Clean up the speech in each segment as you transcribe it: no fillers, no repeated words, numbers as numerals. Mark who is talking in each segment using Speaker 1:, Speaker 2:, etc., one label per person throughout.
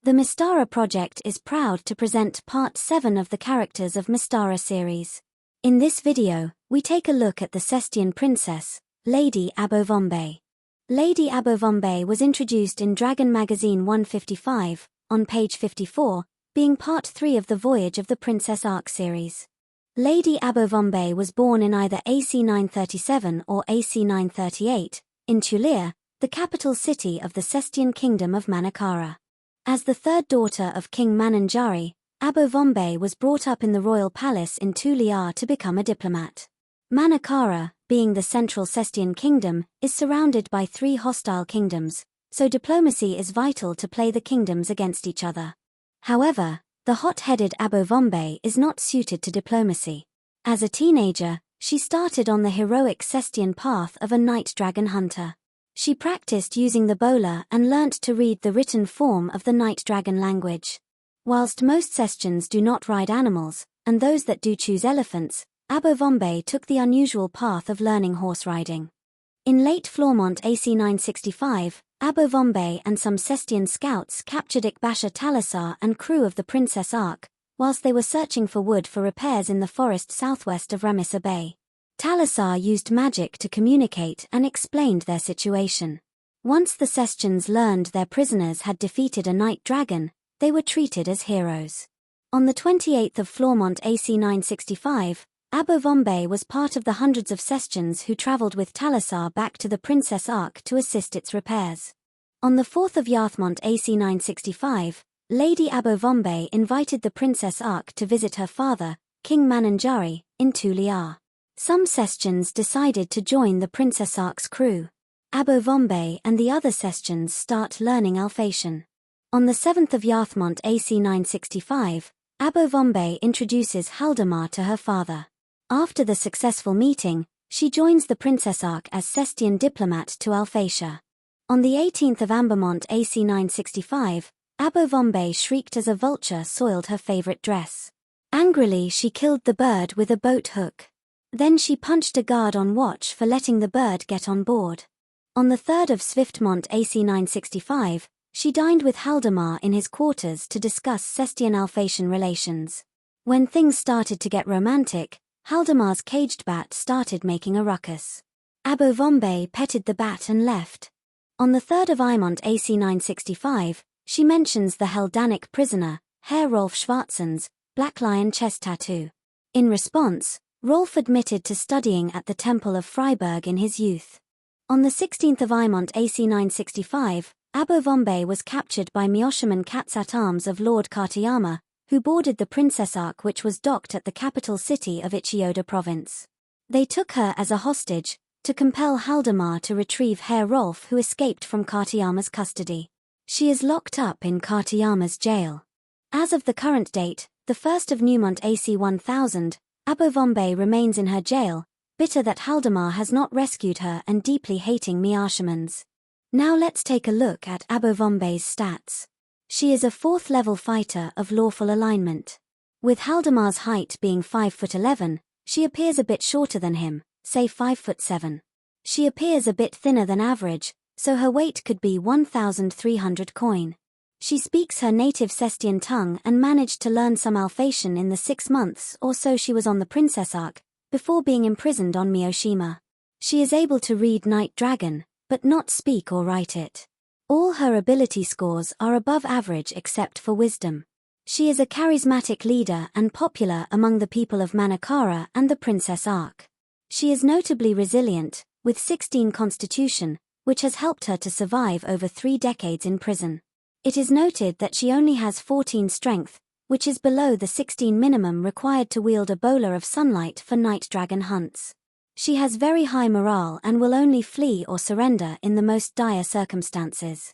Speaker 1: The Mystara project is proud to present Part 7 of the Characters of Mystara series. In this video, we take a look at the Cestian Princess, Lady Abovombe. Lady Abovombe was introduced in Dragon Magazine 155, on page 54, being Part 3 of the Voyage of the Princess Arc series. Lady Abovombe was born in either AC 937 or AC 938, in Tulia, the capital city of the Cestian Kingdom of Mystara. As the third daughter of King Mananjari, Abovombe was brought up in the royal palace in Tulia to become a diplomat. Mystara, being the central Cestian kingdom, is surrounded by 3 hostile kingdoms, so diplomacy is vital to play the kingdoms against each other. However, the hot-headed Abovombe is not suited to diplomacy. As a teenager, she started on the heroic Cestian path of a night dragon hunter. She practiced using the bola and learnt to read the written form of the night dragon language. Whilst most Cestians do not ride animals, and those that do choose elephants, Abovombe took the unusual path of learning horse riding. In late Flormont AC 965, Abovombe and some Cestian scouts captured Ikbasha Talasar and crew of the Princess Arc, whilst they were searching for wood for repairs in the forest southwest of Ramissa Bay. Talasar used magic to communicate and explained their situation. Once the Cestians learned their prisoners had defeated a night dragon, they were treated as heroes. On the 28th of Flormont AC 965, Abovombe was part of the hundreds of Cestians who travelled with Talasar back to the Princess Arc to assist its repairs. On the 4th of Yarthmont AC 965, Lady Abovombe invited the Princess Arc to visit her father, King Mananjari, in Tulia. Some Cestians decided to join the Princess Arc's crew. Abovombe and the other Cestians start learning Alphatian. On the 7th of Yarthmont AC 965, Abovombe introduces Haldimar to her father. After the successful meeting, she joins the Princess Arc as Cestian diplomat to Alphatia. On the 18th of Ambermont AC 965, Abovombe shrieked as a vulture soiled her favorite dress. Angrily she killed the bird with a boat hook. Then she punched a guard on watch for letting the bird get on board. On the 3rd of Swiftmont AC 965, she dined with Haldimar in his quarters to discuss Cestian Alphatian relations. When things started to get romantic, Haldimar's caged bat started making a ruckus. Abovombe petted the bat and left. On the 3rd of Imont AC 965, she mentions the Heldanic prisoner, Herr Rolf Schwarzens, Black Lion chest tattoo. In response, Rolf admitted to studying at the Temple of Freiburg in his youth. On the 16th of Imont AC 965, Abovombe was captured by Myoshiman Cats-at-Arms of Lord Katayama, who boarded the Princess Arc which was docked at the capital city of Ichiyoda province. They took her as a hostage, to compel Haldimar to retrieve Herr Rolf who escaped from Katayama's custody. She is locked up in Katayama's jail. As of the current date, the 1st of Newmont AC 1000, Abovombe remains in her jail, bitter that Haldimar has not rescued her and deeply hating Myashimans. Now let's take a look at Abovombe's stats. She is a 4th level fighter of lawful alignment. With Haldimar's height being 5'11", she appears a bit shorter than him, say 5'7". She appears a bit thinner than average, so her weight could be 1,300 coin. She speaks her native Cestian tongue and managed to learn some Alphatian in the 6 months or so she was on the Princess Arc, before being imprisoned on Miyoshima. She is able to read Night Dragon, but not speak or write it. All her ability scores are above average except for wisdom. She is a charismatic leader and popular among the people of Mystara and the Princess Arc. She is notably resilient, with 16 constitution, which has helped her to survive over 3 decades in prison. It is noted that she only has 14 strength, which is below the 16 minimum required to wield a bola of sunlight for night dragon hunts. She has very high morale and will only flee or surrender in the most dire circumstances.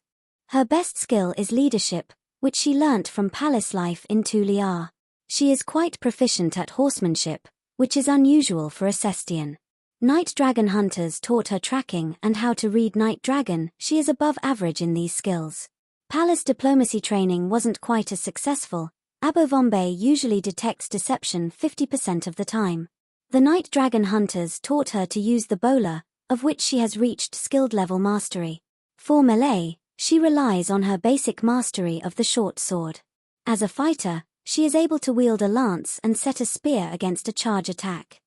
Speaker 1: Her best skill is leadership, which she learnt from palace life in Tulia. She is quite proficient at horsemanship, which is unusual for a Cestian. Night dragon hunters taught her tracking and how to read Night Dragon. She is above average in these skills. Palace diplomacy training wasn't quite as successful. Abovombe usually detects deception 50% of the time. The Night Dragon hunters taught her to use the bola, of which she has reached skilled level mastery. For melee, She relies on her basic mastery of the short sword. As a fighter, she is able to wield a lance and set a spear against a charge attack.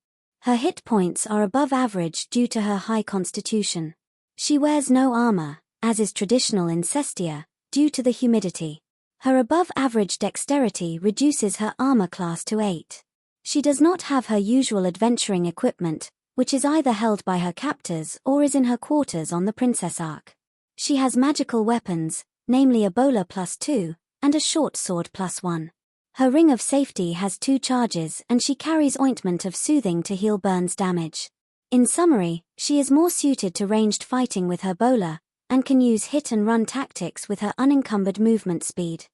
Speaker 1: Her hit points are above average due to her high constitution. She wears no armor, as is traditional in Cestia, due to the humidity. Her above-average dexterity reduces her armor class to 8. She does not have her usual adventuring equipment, which is either held by her captors or is in her quarters on the Princess Ark. She has magical weapons, namely a bowler +2, and a short sword +1. Her ring of safety has 2 charges and she carries ointment of soothing to heal burns damage. In summary, she is more suited to ranged fighting with her bowler, and can use hit-and-run tactics with her unencumbered movement speed.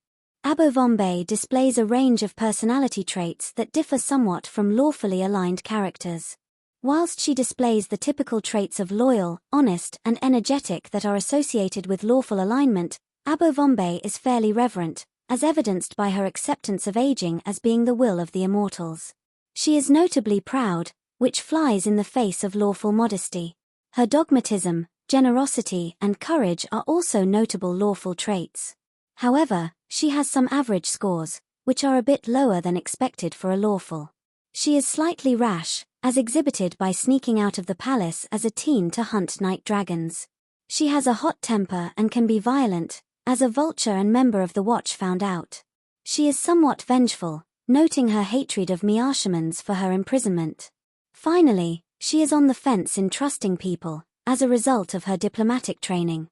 Speaker 1: Abovombe displays a range of personality traits that differ somewhat from lawfully aligned characters. Whilst she displays the typical traits of loyal, honest, and energetic that are associated with lawful alignment, Abovombe is fairly reverent, as evidenced by her acceptance of aging as being the will of the immortals. She is notably proud, which flies in the face of lawful modesty. Her dogmatism, generosity, and courage are also notable lawful traits. However, she has some average scores, which are a bit lower than expected for a lawful. She is slightly rash, as exhibited by sneaking out of the palace as a teen to hunt night dragons. She has a hot temper and can be violent, as a vulture and member of the Watch found out. She is somewhat vengeful, noting her hatred of Myashamans for her imprisonment. Finally, she is on the fence in trusting people, as a result of her diplomatic training.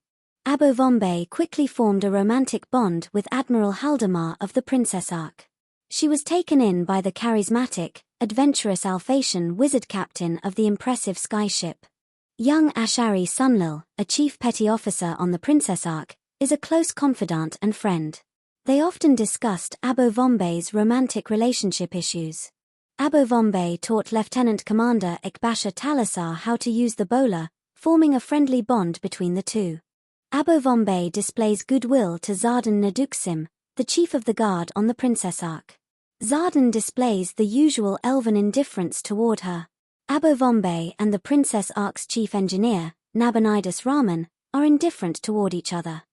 Speaker 1: Abovombe quickly formed a romantic bond with Admiral Haldemar of the Princess Ark. She was taken in by the charismatic, adventurous Alphatian wizard captain of the impressive skyship. Young Ashari Sunlil, a chief petty officer on the Princess Ark, is a close confidant and friend. They often discussed Abovombe's romantic relationship issues. Abovombe taught Lieutenant Commander Ikbasha Talasar how to use the bowler, forming a friendly bond between the two. Abovombe displays goodwill to Zardan Naduksim, the chief of the guard on the Princess Ark. Zardan displays the usual elven indifference toward her. Abovombe and the Princess Ark's chief engineer, Nabonidus Rahman, are indifferent toward each other.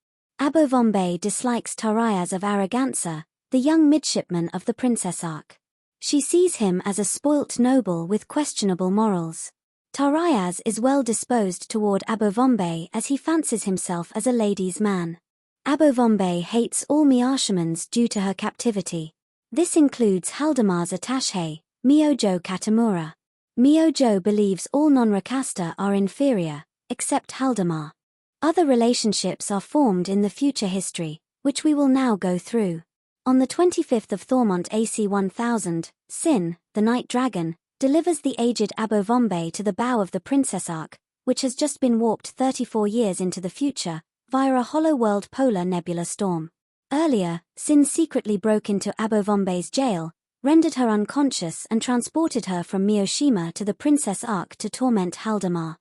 Speaker 1: Abovombe dislikes Tariaz of Arroganza, the young midshipman of the Princess Ark. She sees him as a spoilt noble with questionable morals. Tariaz is well disposed toward Abovombe as he fancies himself as a ladies' man. Abovombe hates all Myashamans due to her captivity. This includes Haldemar's attaché, Myojo Katamura. Myojo believes all non-Rakasta are inferior, except Haldemar. Other relationships are formed in the future history, which we will now go through. On the 25th of Thormont AC 1000, Sin, the Night Dragon, delivers the aged Abovombe to the bow of the Princess Ark, which has just been warped 34 years into the future, via a hollow world polar nebula storm. Earlier, Sin secretly broke into Abovombe's jail, rendered her unconscious and transported her from Miyoshima to the Princess Ark to torment Haldemar.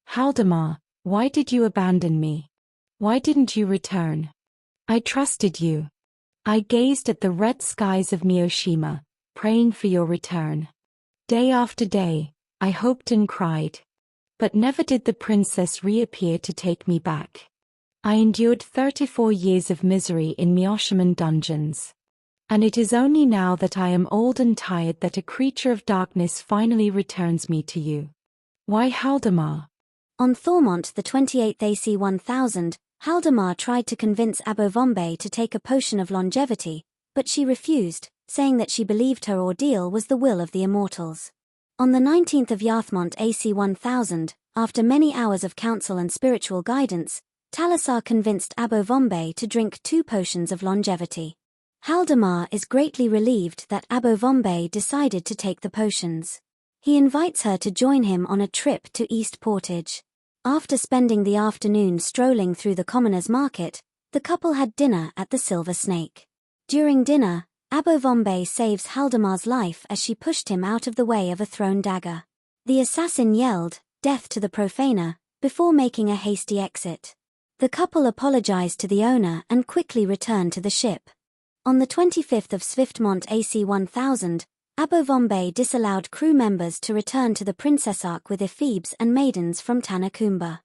Speaker 2: Haldemar, why did you abandon me? Why didn't you return? I trusted you. I gazed at the red skies of Miyoshima, praying for your return. Day after day, I hoped and cried. But never did the princess reappear to take me back. I endured 34 years of misery in Myoshiman dungeons. And it is only now that I am old and tired that a creature of darkness finally returns me to you. Why Haldemar?
Speaker 1: On Thormont the 28th AC 1000, Haldemar tried to convince Abovombe to take a potion of longevity, but she refused, saying that she believed her ordeal was the will of the immortals. On the 19th of Yarthmont AC 1000, after many hours of counsel and spiritual guidance, Talasar convinced Abovombe to drink 2 potions of longevity. Haldemar is greatly relieved that Abovombe decided to take the potions. He invites her to join him on a trip to East Portage. After spending the afternoon strolling through the Commoners' Market, the couple had dinner at the Silver Snake. During dinner, Abovombe saves Haldemar's life as she pushed him out of the way of a thrown dagger. The assassin yelled, "Death to the profaner," before making a hasty exit. The couple apologized to the owner and quickly returned to the ship. On the 25th of Swiftmont AC 1000, Abovombe disallowed crew members to return to the Princess Ark with ephebes and maidens from Tanakumba.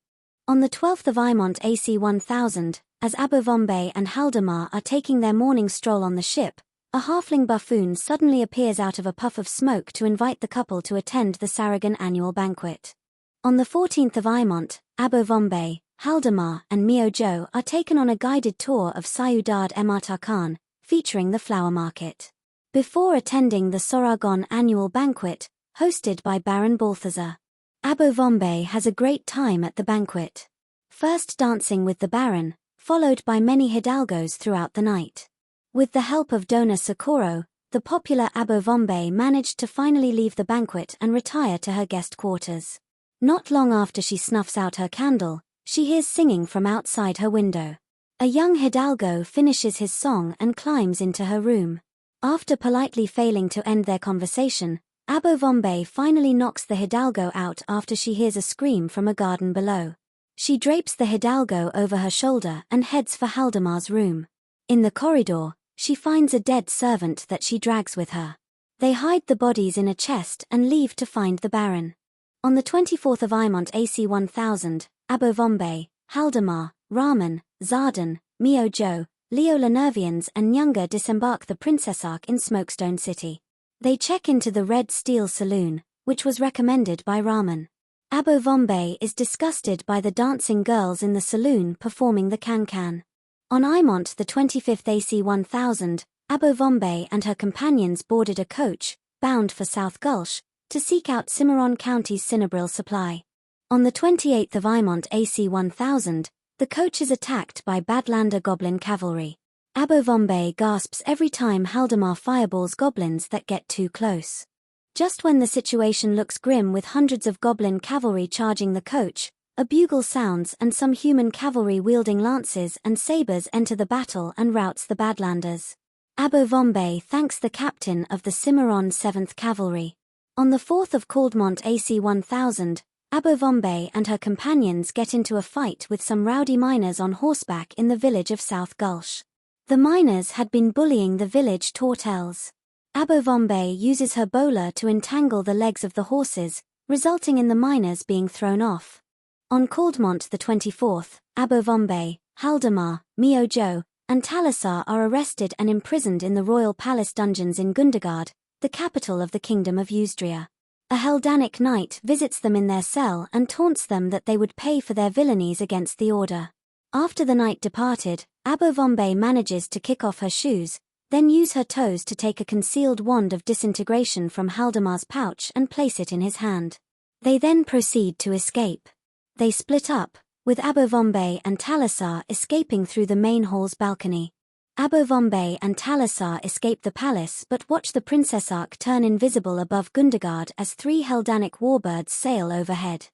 Speaker 1: On the 12th of Imont AC 1000, As Abovombe and Haldimar are taking their morning stroll on the ship, a halfling buffoon suddenly appears out of a puff of smoke to invite the couple to attend the Saragon annual banquet. On the 14th of Imont, Abovombe, Haldimar, and Miojo are taken on a guided tour of Ciudad Emartacan, featuring the flower market. Before attending the Saragon annual banquet, hosted by Baron Balthazar, Abovombe has a great time at the banquet. First dancing with the Baron, followed by many hidalgos throughout the night. With the help of Dona Socorro, the popular Abovombe managed to finally leave the banquet and retire to her guest quarters. Not long after she snuffs out her candle, she hears singing from outside her window. A young hidalgo finishes his song and climbs into her room. After politely failing to end their conversation, Abovombe finally knocks the hidalgo out after she hears a scream from a garden below. She drapes the hidalgo over her shoulder and heads for Haldimar's room. In the corridor, she finds a dead servant that she drags with her. They hide the bodies in a chest and leave to find the Baron. On the 24th of Imont AC 1000, Abovombe, Haldimar, Rahman, Zardan, Miojo, Leo Lenervians and Nyunga disembark the Princess Ark in Smokestone City. They check into the Red Steel Saloon, which was recommended by Rahman. Abovombe is disgusted by the dancing girls in the saloon performing the can-can. On Imont the 25th AC 1000, Abovombe and her companions boarded a coach, bound for South Gulch, to seek out Cimarron County's Cinnabril supply. On the 28th of Imont AC 1000, the coach is attacked by Badlander goblin cavalry. Abovombe gasps every time Haldimar fireballs goblins that get too close. Just when the situation looks grim with hundreds of goblin cavalry charging the coach, a bugle sounds and some human cavalry wielding lances and sabers enter the battle and routs the Badlanders. Abovombe thanks the captain of the Cimarron 7th Cavalry. On the 4th of Caldmont AC 1000, Abovombe and her companions get into a fight with some rowdy miners on horseback in the village of South Gulch. The miners had been bullying the village Tortels. Abovombe uses her bowler to entangle the legs of the horses, resulting in the miners being thrown off. On Caldmont the 24th, Abovombe, Haldimar, Miojo, and Talasar are arrested and imprisoned in the royal palace dungeons in Gundegard, the capital of the Kingdom of Eustria. A Haldanic knight visits them in their cell and taunts them that they would pay for their villainies against the order. After the knight departed, Abovombe manages to kick off her shoes, then use her toes to take a concealed wand of disintegration from Haldimar's pouch and place it in his hand. They then proceed to escape. They split up, with Abovombe and Talasar escaping through the main hall's balcony. Abovombe and Talasar escape the palace but watch the Princess Ark turn invisible above Gundegard as 3 Haldanic warbirds sail overhead.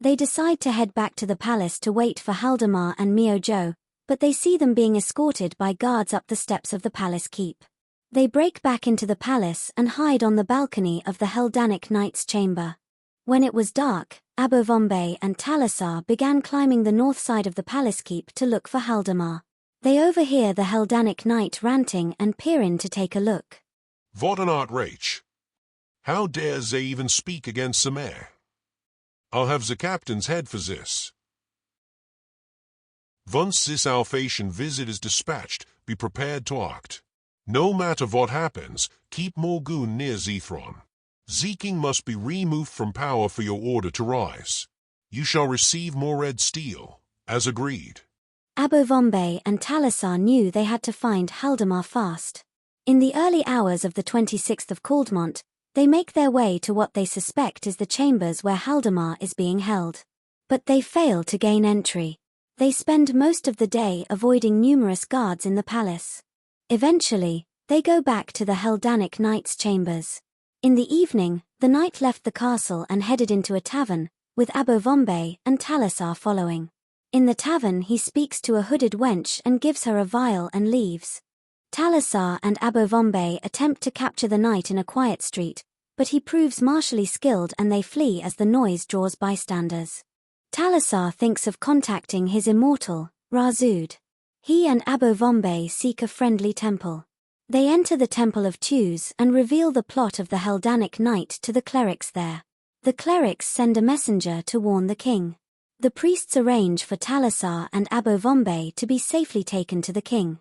Speaker 1: They decide to head back to the palace to wait for Haldimar and Miojo, but they see them being escorted by guards up the steps of the palace keep. They break back into the palace and hide on the balcony of the Haldanic knight's chamber. When it was dark, Abovombe and Talasar began climbing the north side of the palace keep to look for Haldimar. They overhear the Haldanic knight ranting and peer in to take a look.
Speaker 3: What an outrage! How dares they even speak against the mayor? I'll have the captain's head for this. Once this Alphatian visit is dispatched, be prepared to act. No matter what happens, keep Morgun near Zethron. The king must be removed from power for your order to rise. You shall receive more red steel, as agreed.
Speaker 1: Abovombe and Talasar knew they had to find Haldimar fast. In the early hours of the 26th of Caldmont, they make their way to what they suspect is the chambers where Haldimar is being held. But they fail to gain entry. They spend most of the day avoiding numerous guards in the palace. Eventually, they go back to the Haldanic knight's chambers. In the evening, the knight left the castle and headed into a tavern, with Abovombe and Talasar following. In the tavern he speaks to a hooded wench and gives her a vial and leaves. Talasar and Abovombe attempt to capture the knight in a quiet street, but he proves martially skilled and they flee as the noise draws bystanders. Talasar thinks of contacting his immortal, Razud. He and Abovombe seek a friendly temple. They enter the Temple of Tews and reveal the plot of the Haldanic knight to the clerics there. The clerics send a messenger to warn the king. The priests arrange for Thalasar and Abovombe to be safely taken to the king.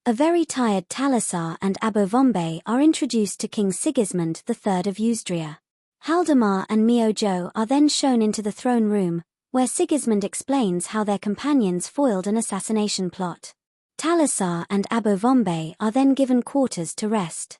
Speaker 1: A very tired Thalasar and Abovombe are introduced to King Sigismund III of Eustria. Haldemar and Miojo are then shown into the throne room, where Sigismund explains how their companions foiled an assassination plot. Thalasar and Abovombe are then given quarters to rest.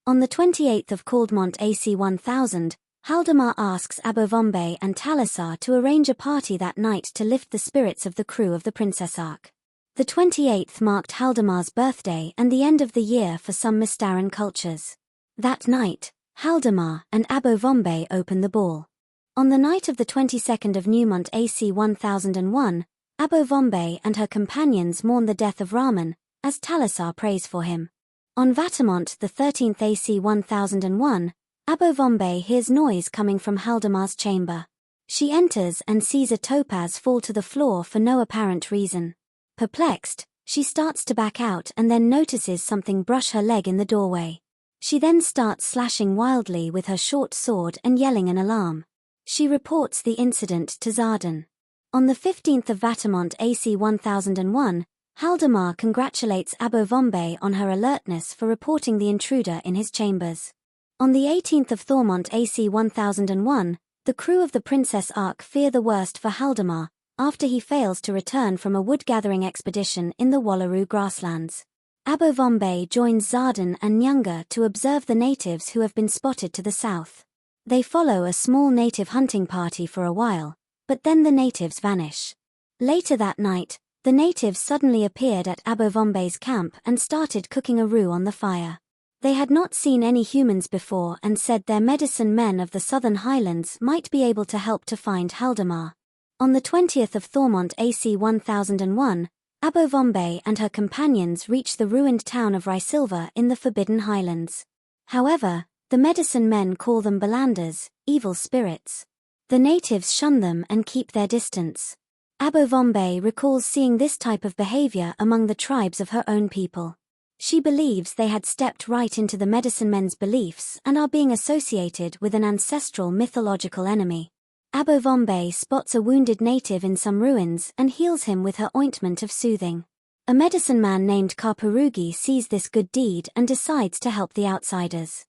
Speaker 1: On the 28th of Caldmont AC 1000, Haldemar asks Abovombe and Thalasar to arrange a party that night to lift the spirits of the crew of the Princess Ark. The 28th marked Haldemar's birthday and the end of the year for some Mystaran cultures. That night, Haldemar and Abovombe open the ball. On the night of the 22nd of Newmont AC 1001, Abovombe and her companions mourn the death of Rahman, as Thalasar prays for him. On Vatamont the 13th AC 1001, Abovombe hears noise coming from Haldemar's chamber. She enters and sees a topaz fall to the floor for no apparent reason. Perplexed, she starts to back out and then notices something brush her leg in the doorway. She then starts slashing wildly with her short sword and yelling an alarm. She reports the incident to Zardan. On the 15th of Vatamont AC 1001, Haldemar congratulates Abovombe on her alertness for reporting the intruder in his chambers. On the 18th of Thormont AC 1001, the crew of the Princess Ark fear the worst for Haldemar, after he fails to return from a wood-gathering expedition in the Wallaroo grasslands. Abovombe joins Zardan and Nyanga to observe the natives who have been spotted to the south. They follow a small native hunting party for a while, but then the natives vanish. Later that night, the natives suddenly appeared at Abovombe's camp and started cooking a roux on the fire. They had not seen any humans before and said their medicine men of the southern highlands might be able to help to find Haldemar. On the 20th of Thormont AC 1001, Abovombe and her companions reach the ruined town of Rysilva in the Forbidden Highlands. However, the medicine men call them Balanders, evil spirits. The natives shun them and keep their distance. Abovombe recalls seeing this type of behavior among the tribes of her own people. She believes they had stepped right into the medicine men's beliefs and are being associated with an ancestral mythological enemy. Abovombe spots a wounded native in some ruins and heals him with her ointment of soothing. A medicine man named Karpurugi sees this good deed and decides to help the outsiders.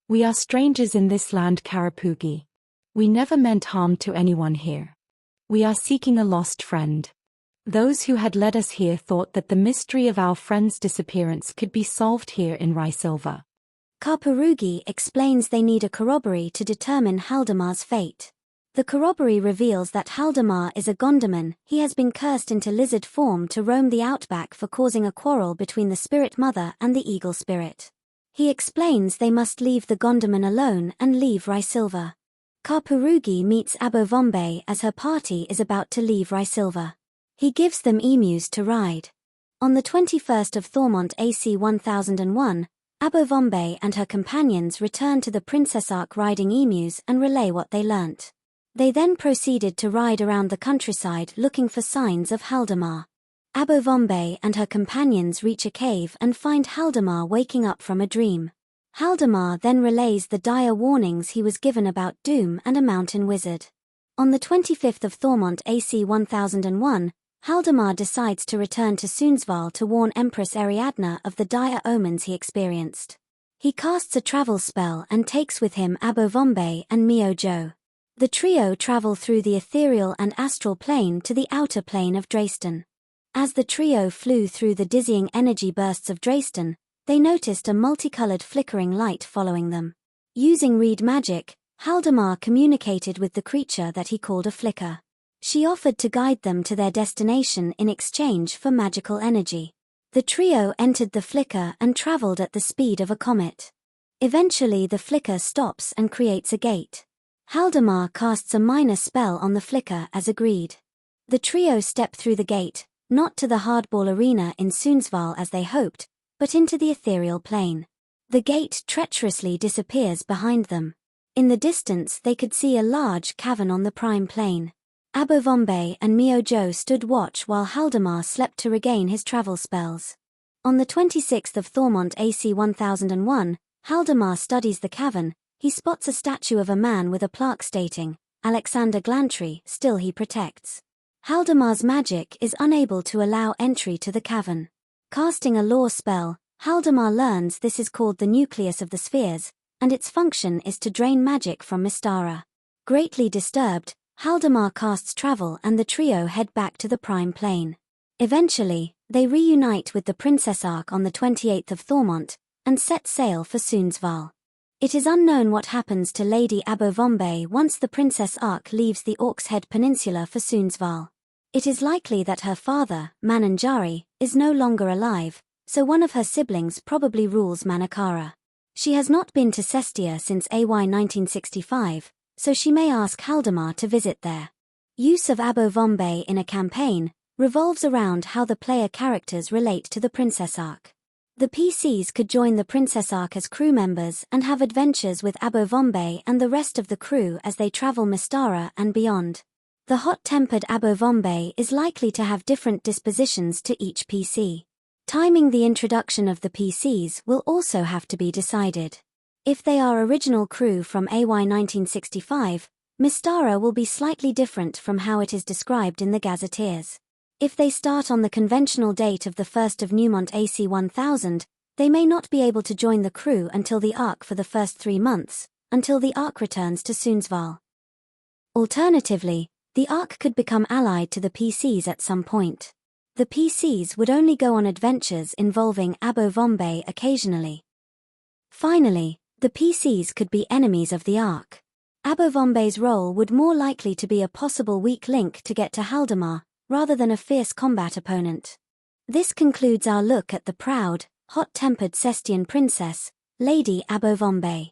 Speaker 2: We are strangers in this land, Karapugi. We never meant harm to anyone here. We are seeking a lost friend. Those who had led us here thought that the mystery of our friend's disappearance could be solved here in Rysilva.
Speaker 1: Karpurugi explains they need a corroboree to determine Haldemar's fate. The corroboree reveals that Haldemar is a Gondorman. He has been cursed into lizard form to roam the outback for causing a quarrel between the spirit mother and the eagle spirit. He explains they must leave the Gondorman alone and leave Rysilva. Karpurugi meets Abovombe as her party is about to leave Rysilva. He gives them emus to ride. On the 21st of Thormont AC 1001, Abovombe and her companions return to the Princess Ark riding emus and relay what they learnt. They then proceeded to ride around the countryside looking for signs of Haldemar. Abovombe and her companions reach a cave and find Haldemar waking up from a dream. Haldemar then relays the dire warnings he was given about Doom and a mountain wizard. On the 25th of Thormont AC 1001, Haldemar decides to return to Sundsvall to warn Empress Ariadna of the dire omens he experienced. He casts a travel spell and takes with him Abovombe and Miojo. The trio travel through the ethereal and astral plane to the outer plane of Dresden. As the trio flew through the dizzying energy bursts of Dresden, they noticed a multicolored flickering light following them. Using reed magic, Haldemar communicated with the creature that he called a flicker. She offered to guide them to their destination in exchange for magical energy. The trio entered the flicker and traveled at the speed of a comet. Eventually the flicker stops and creates a gate. Haldemar casts a minor spell on the flicker as agreed. The trio step through the gate, not to the hardball arena in Sundsvall as they hoped, but into the ethereal plane. The gate treacherously disappears behind them. In the distance they could see a large cavern on the prime plane. Abovombe and Miojo stood watch while Haldemar slept to regain his travel spells. On the 26th of Thormont AC 1001, Haldemar studies the cavern. He spots a statue of a man with a plaque stating, Alexander Glantry, still he protects. Haldamar's magic is unable to allow entry to the cavern. Casting a law spell, Haldamar learns this is called the nucleus of the spheres, and its function is to drain magic from Mystara. Greatly disturbed, Haldamar casts travel and the trio head back to the Prime Plane. Eventually, they reunite with the Princess Ark on the 28th of Thormont, and set sail for Soonsval. It is unknown what happens to Lady Abovombe once the Princess Ark leaves the Orc's Head Peninsula for Soonsval. It is likely that her father, Mananjari, is no longer alive, so one of her siblings probably rules Manakara. She has not been to Cestia since AY 1965, so she may ask Haldamar to visit there. Use of Abovombe in a campaign revolves around how the player characters relate to the Princess Ark. The PCs could join the Princess Ark as crew members and have adventures with Abovombe and the rest of the crew as they travel Mystara and beyond. The hot-tempered Abovombe is likely to have different dispositions to each PC. Timing the introduction of the PCs will also have to be decided. If they are original crew from AY 1965, Mystara will be slightly different from how it is described in the Gazetteers. If they start on the conventional date of the 1st of Newmont AC 1000, they may not be able to join the crew until the Ark for the first 3 months, until the Ark returns to Soonsval. Alternatively, the Ark could become allied to the PCs at some point. The PCs would only go on adventures involving Abovombe occasionally. Finally, the PCs could be enemies of the Ark. Abovombe's role would more likely to be a possible weak link to get to Haldamar, rather than a fierce combat opponent. This concludes our look at the proud, hot-tempered Cestian Princess, Lady Abovombe.